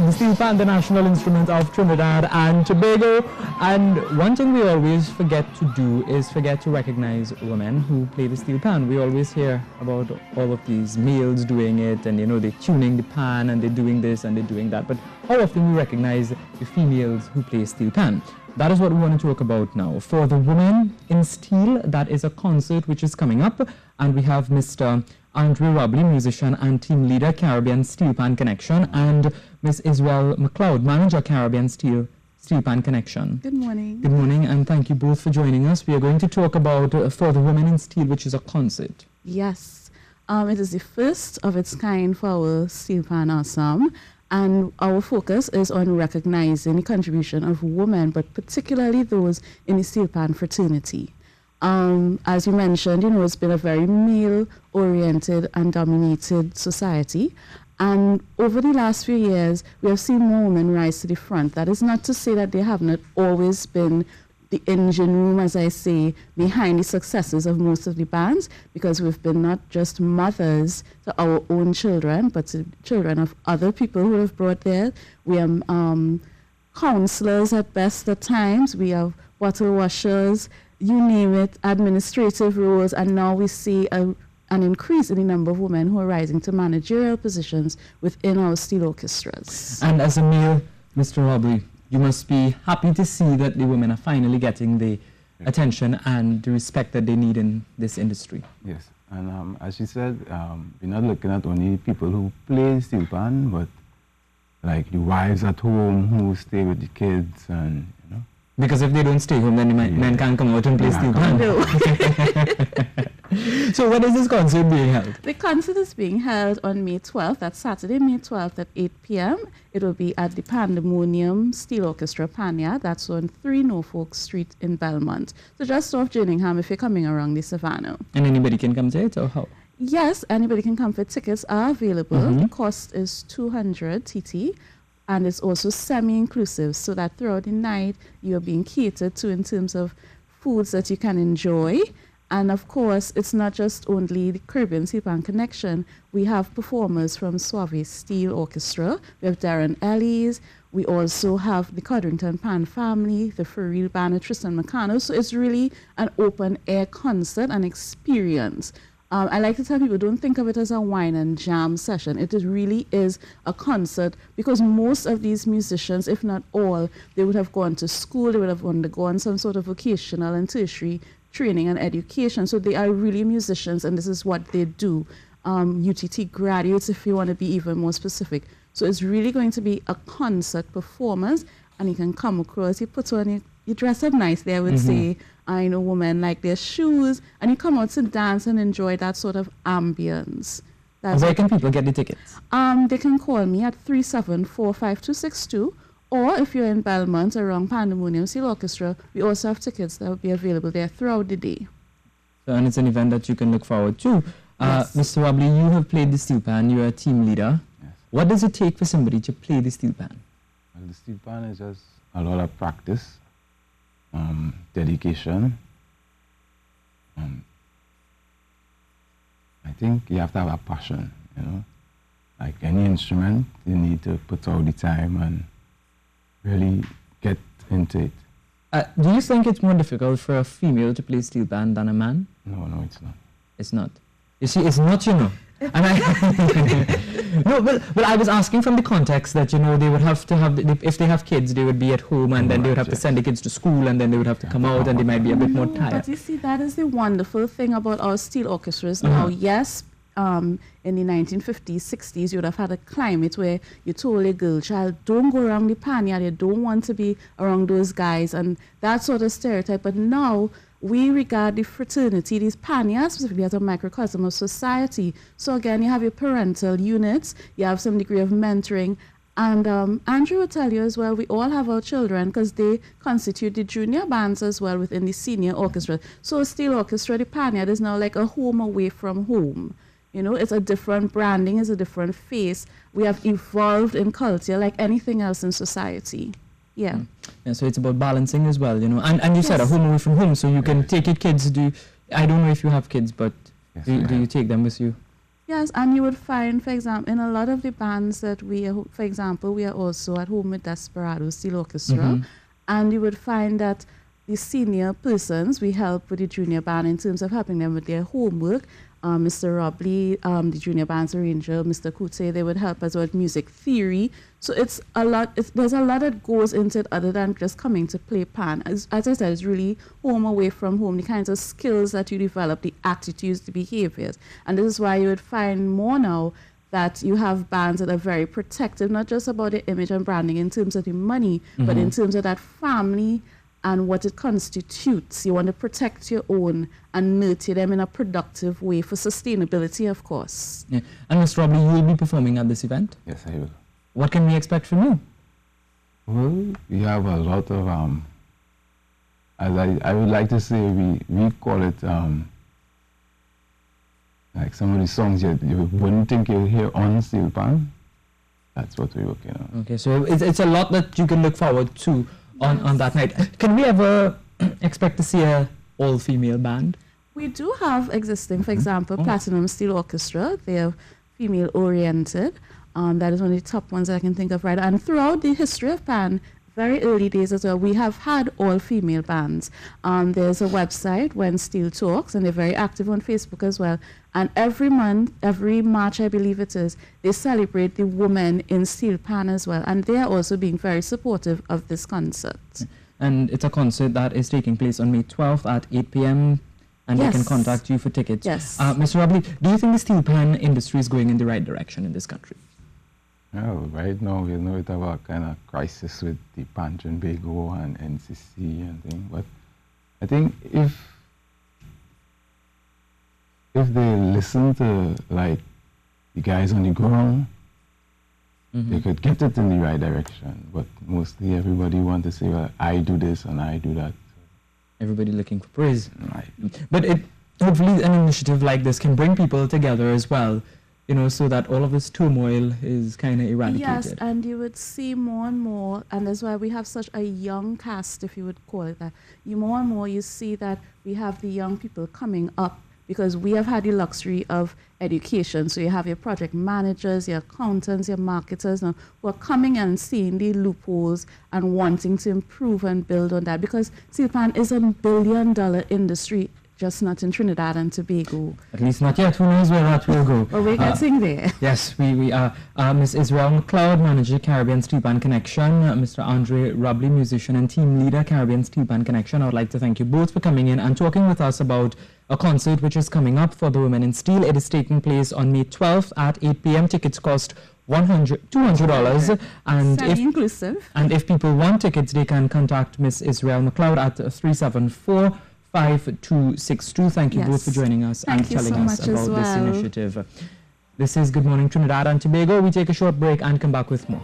the steel pan, the national instrument of Trinidad and Tobago. And one thing we always forget to do is forget to recognize women who play the steel pan. We always hear about all of these males doing it, and they're tuning the pan and they're doing this and they're doing that. But how often we recognize the females who play steel pan? That is what we want to talk about now. For the Women in Steel, that is a concert which is coming up, and we have Mr. Andrew Robley, musician and team leader, Caribbean Steel Pan Connection, and Ms. Israel McLeod, manager, Caribbean Steel Pan Connection. Good morning. Good morning, and thank you both for joining us. We are going to talk about For the Women in Steel, which is a concert. Yes, it is the first of its kind for our Steel Pan Ensemble, and our focus is on recognizing the contribution of women, but particularly those in the steel pan fraternity. As you mentioned, it's been a very male-oriented and dominated society. And over the last few years, we have seen more women rise to the front. That is not to say that they have not always been the engine room, as I say, behind the successes of most of the bands, because we've been not just mothers to our own children, but to children of other people who have brought there. We are counselors at best at times. We have bottle washers, you name it, administrative roles, and now we see an increase in the number of women who are rising to managerial positions within our steel orchestras. And as a male, Mr. Robley, you must be happy to see that the women are finally getting the attention and the respect that they need in this industry. Yes, and as you said, we're not looking at only people who play steel pan, but like the wives at home who stay with the kids, and because if they don't stay home, then the men can't come out and play steel pan. No. So when is this concert being held? The concert is being held on May 12th. That's Saturday, May 12th at 8 p.m. It will be at the Pandemonium Steel Orchestra, Panya. That's on 3 Norfolk Street in Belmont. So just off Gillingham if you're coming around the Savannah. And anybody can come to it, or how? Yes, anybody can come for tickets are available. The cost is 200 TT. And it's also semi-inclusive, so that throughout the night you're being catered to in terms of foods that you can enjoy. And of course, it's not just only the Caribbean Steel Pan Connection. We have performers from Suave Steel Orchestra. We have Darren Ellis. We also have the Codrington Pan family, the For Real Band of Tristan McConnell. So it's really an open-air concert and experience. I like to tell people, don't think of it as a wine and jam session. It really is a concert, because most of these musicians, if not all, they would have gone to school, they would have undergone some sort of vocational and tertiary training and education. So they are really musicians, and this is what they do. UTT graduates, if you want to be even more specific. So it's really going to be a concert performance, and you can come across, you put on, you dress up nicely, I would say. I know women like their shoes, and you come out to dance and enjoy that sort of ambience. Where can people get the tickets? They can call me at 374-5262, or if you're in Belmont around Pandemonium Steel Orchestra, we also have tickets that will be available there throughout the day. So, and it's an event that you can look forward to. Yes. Mr. Robley, you have played the steel pan, you're a team leader. Yes. What does it take for somebody to play the steel pan? Well, the steel pan is just a lot of practice, dedication. I think you have to have a passion, Like any instrument, you need to put all the time and really get into it. Do you think it's more difficult for a female to play steel pan than a man? No, it's not. It's not. You see, it's not, And no, well, I was asking from the context that, they would have to have, if they have kids, they would be at home, and then they would have to send the kids to school, and then they would have to come out, and they might be a bit more tired. But you see, that is the wonderful thing about our steel orchestras now. Yes, in the 1950s, 60s, you would have had a climate where you told a girl child, don't go around the panya, you don't want to be around those guys, and that sort of stereotype. But now, we regard the fraternity, these panyas specifically, as a microcosm of society. So again, you have your parental units, you have some degree of mentoring, and Andrew will tell you as well, we all have our children because they constitute the junior bands as well within the senior orchestra. So steel orchestra, the panya, is now like a home away from home. It's a different branding, it's a different face. We have evolved in culture like anything else in society. Yeah. Yeah, so it's about balancing as well, And you said a home away from home, so you can take your kids. I don't know if you have kids, but do you take them with you? Yes, and you would find, for example, in a lot of the bands that for example, we are also at home with Desperado Steel Orchestra, and you would find that the senior persons, we help with the junior band in terms of helping them with their homework. Mr. Robley, the junior band's arranger, Mr. Kute, they would help us with music theory. So it's a lot. There's a lot that goes into it other than just coming to play pan. As I said, it's really home away from home, the kinds of skills that you develop, the attitudes, the behaviors. And this is why you would find more now that you have bands that are very protective, not just about the image and branding in terms of the money, but in terms of that family and what it constitutes. You want to protect your own and nurture them in a productive way for sustainability, of course. Yeah. And Mr. Robley, you will be performing at this event? Yes, I will. What can we expect from you? Well, we have a lot of, as I would like to say, we call it, like some of the songs you wouldn't think you'll hear on Steel Pan. That's what we're working on. Okay, so it's a lot that you can look forward to on that night. Can we ever expect to see a all-female band? We do have existing, for example, Platinum Steel Orchestra. They are female-oriented. That is one of the top ones that I can think of right now. And throughout the history of Pan, very early days as well, we have had all-female bands. There's a website, When Steel Talks, and they're very active on Facebook as well. And every month, every March, I believe it is, they celebrate the women in Steel Pan as well. And they are also being very supportive of this concert. And it's a concert that is taking place on May 12th at 8 p.m. And they can contact you for tickets. Yes. Mr. Robley, do you think the steel pan industry is going in the right direction in this country? Well, right now we know it have a kind of crisis with the Pan Trinbago and NCC and things. But I think if they listen to like the guys on the ground, they could get it in the right direction. But mostly everybody want to say, well, I do this and I do that. Everybody looking for praise. Right. But hopefully an initiative like this can bring people together as well, you know, so that all of this turmoil is kind of eradicated. Yes, and you would see more and more, and that's why we have such a young cast, if you would call it that. More and more you see that we have the young people coming up because we have had the luxury of education. So you have your project managers, your accountants, your marketers now, who are coming and seeing the loopholes and wanting to improve and build on that, because steel pan is $1 billion industry, just not in Trinidad and Tobago. At least not yet. Who knows where that will go? Well, we're getting there. Yes, we are. Ms. Israel McLeod, Manager, Caribbean Steel Pan Connection. Mr. Andre Robley, musician and team leader, Caribbean Steel Pan Connection. I would like to thank you both for coming in and talking with us about a concert which is coming up for the Women in Steel. It is taking place on May 12th at 8 p.m. Tickets cost $200, and if people want tickets, they can contact Ms. Israel McLeod at 374-5262. Thank you both for joining us and telling us about this initiative. This is Good Morning Trinidad and Tobago. We take a short break and come back with more.